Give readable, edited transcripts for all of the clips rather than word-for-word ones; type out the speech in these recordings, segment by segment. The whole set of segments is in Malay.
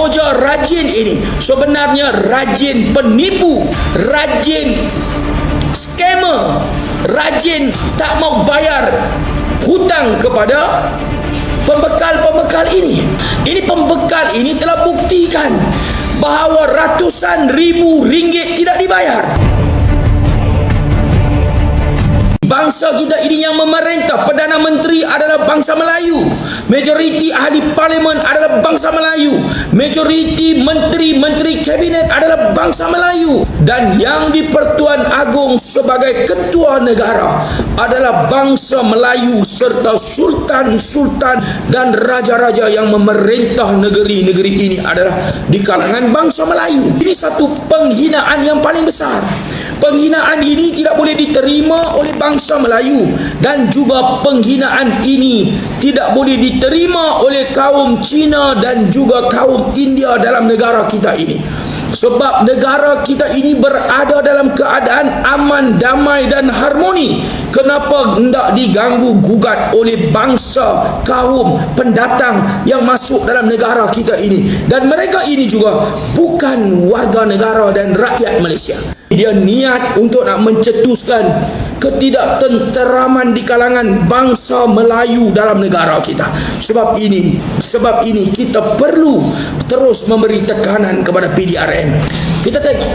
Kemboja rajin ini sebenarnya rajin penipu, rajin scammer, rajin tak mau bayar hutang kepada pembekal-pembekal ini. Ini pembekal ini telah buktikan bahawa ratusan ribu ringgit tidak dibayar. Bangsa kita ini yang memerintah, Perdana Menteri adalah bangsa Melayu, majoriti ahli parlimen adalah bangsa Melayu, majoriti menteri-menteri kabinet adalah bangsa Melayu, dan yang di Pertuan Agong sebagai ketua negara adalah bangsa Melayu serta sultan-sultan dan raja-raja yang memerintah negeri-negeri ini adalah di kalangan bangsa Melayu. Ini satu penghinaan yang paling besar. Penghinaan ini tidak boleh diterima oleh bangsa Melayu, dan juga penghinaan ini tidak boleh diterima oleh kaum Cina dan juga kaum India dalam negara kita ini. Sebab negara kita ini berada dalam keadaan aman, damai dan harmoni. Kenapa hendak diganggu gugat oleh bangsa, kaum, pendatang yang masuk dalam negara kita ini? Dan mereka ini juga bukan warga negara dan rakyat Malaysia. Dia niat untuk nak mencetuskan ketidaktenteraman di kalangan bangsa Melayu dalam negara kita. Sebab ini kita perlu terus memberi tekanan kepada PDRM. Kita tengok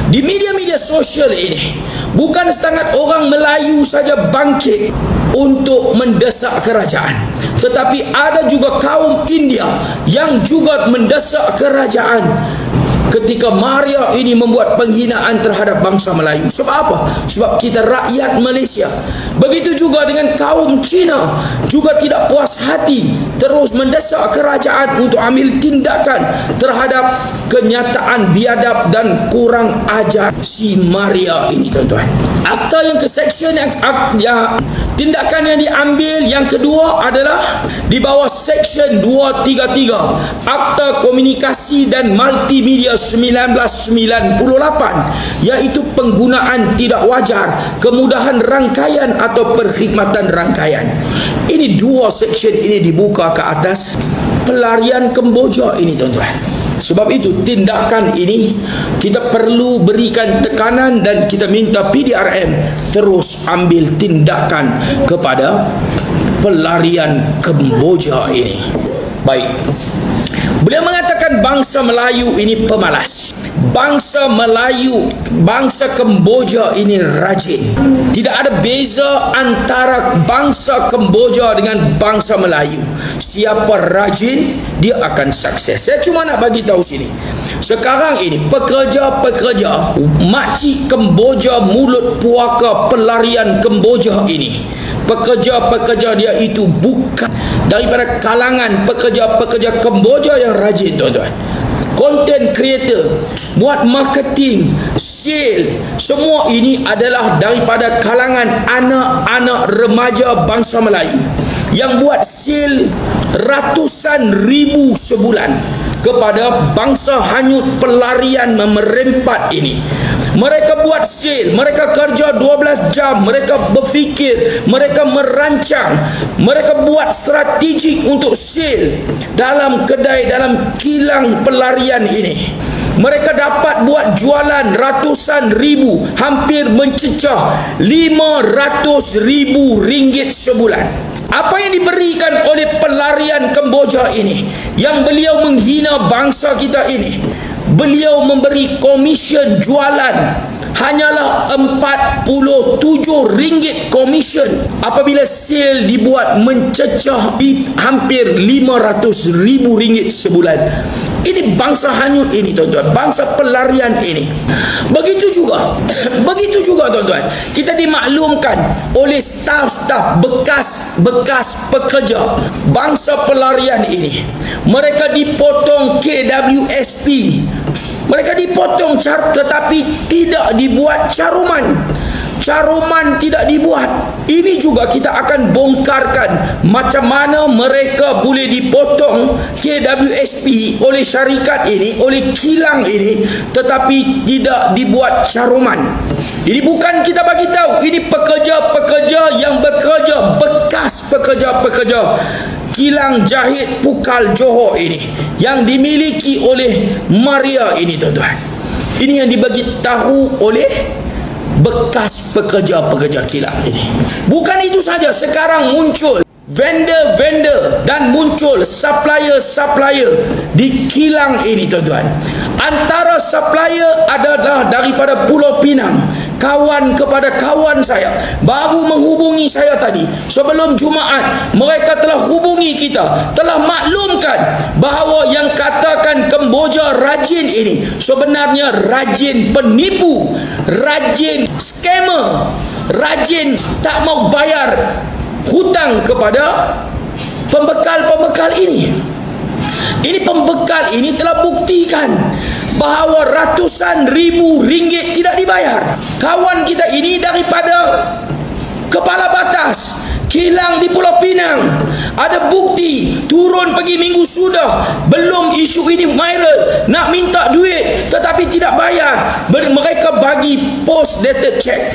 di media-media sosial ini, bukan setengah orang Melayu saja bangkit untuk mendesak kerajaan, tetapi ada juga kaum India yang juga mendesak kerajaan ketika Maria ini membuat penghinaan terhadap bangsa Melayu. Sebab apa? Sebab kita rakyat Malaysia. Begitu juga dengan kaum Cina juga tidak puas hati, terus mendesak kerajaan untuk ambil tindakan terhadap kenyataan biadab dan kurang ajar si Maria ini, tuan-tuan. Akta yang ke section yang tindakan yang diambil yang kedua adalah di bawah section 233 Akta Komunikasi dan Multimedia 1998, iaitu penggunaan tidak wajar, kemudahan rangkaian atau perkhidmatan rangkaian. Ini dua section ini dibuka ke atas pelarian Kemboja ini, tuan-tuan. Sebab itu tindakan ini kita perlu berikan tekanan dan kita minta PDRM terus ambil tindakan kepada pelarian Kemboja ini. Baik. Beliau mengatakan bangsa Melayu ini pemalas. Bangsa Melayu, bangsa Kemboja ini rajin. Tidak ada beza antara bangsa Kemboja dengan bangsa Melayu. Siapa rajin, dia akan sukses. Saya cuma nak bagi tahu sini. Sekarang ini pekerja-pekerja makcik Kemboja mulut puaka pelarian Kemboja ini, pekerja-pekerja dia itu bukan daripada kalangan pekerja-pekerja Kemboja yang rajin, tuan-tuan. Content creator, buat marketing, sale, semua ini adalah daripada kalangan anak-anak remaja bangsa Melayu yang buat sale ratusan ribu sebulan kepada bangsa hanyut pelarian memerempat ini. Mereka buat sale, mereka kerja 12 jam, mereka berfikir, mereka merancang, mereka buat strategi untuk sale dalam kedai, dalam kilang pelarian ini. Mereka dapat buat jualan ratusan ribu, hampir mencecah 500 ribu ringgit sebulan. Apa yang diberikan oleh pelarian Kemboja ini, yang beliau menghina bangsa kita ini? Beliau memberi komisen jualan hanyalah RM47 komisen apabila sale dibuat mencecah hampir RM500,000 sebulan. Ini bangsa hanyut ini, tuan-tuan, bangsa pelarian ini. Begitu juga tuan-tuan, kita dimaklumkan oleh staf-staf bekas pekerja bangsa pelarian ini. Mereka dipotong KWSP, mereka dipotong tetapi tidak dibuat caruman. Caruman tidak dibuat. Ini juga kita akan bongkarkan macam mana mereka boleh dipotong KWSP oleh syarikat ini, oleh kilang ini, tetapi tidak dibuat caruman. Ini bukan kita bagi tahu, ini pekerja-pekerja yang bekerja, bekas pekerja-pekerja kilang jahit Pukal Johor ini yang dimiliki oleh Maria ini, tuan-tuan. Ini yang dibagi tahu oleh bekas pekerja-pekerja kilang ini. Bukan itu saja, sekarang muncul vendor-vendor dan muncul supplier-supplier di kilang ini, tuan-tuan. Antara supplier adalah daripada Pulau Pinang. Kawan kepada kawan saya baru menghubungi saya tadi sebelum Jumaat. Mereka telah hubungi kita, telah maklumkan bahawa yang katakan Kemboja rajin ini sebenarnya rajin penipu, rajin scammer, rajin tak mau bayar hutang kepada pembekal-pembekal ini. Ini pembekal ini telah buktikan bahawa ratusan ribu ringgit tidak dibayar. Kawan kita ini daripada Kepala Batas kilang di Pulau Pinang, ada bukti turun pergi minggu sudah, belum isu ini viral, nak minta duit tetapi tidak bayar. Mereka bagi post dated check.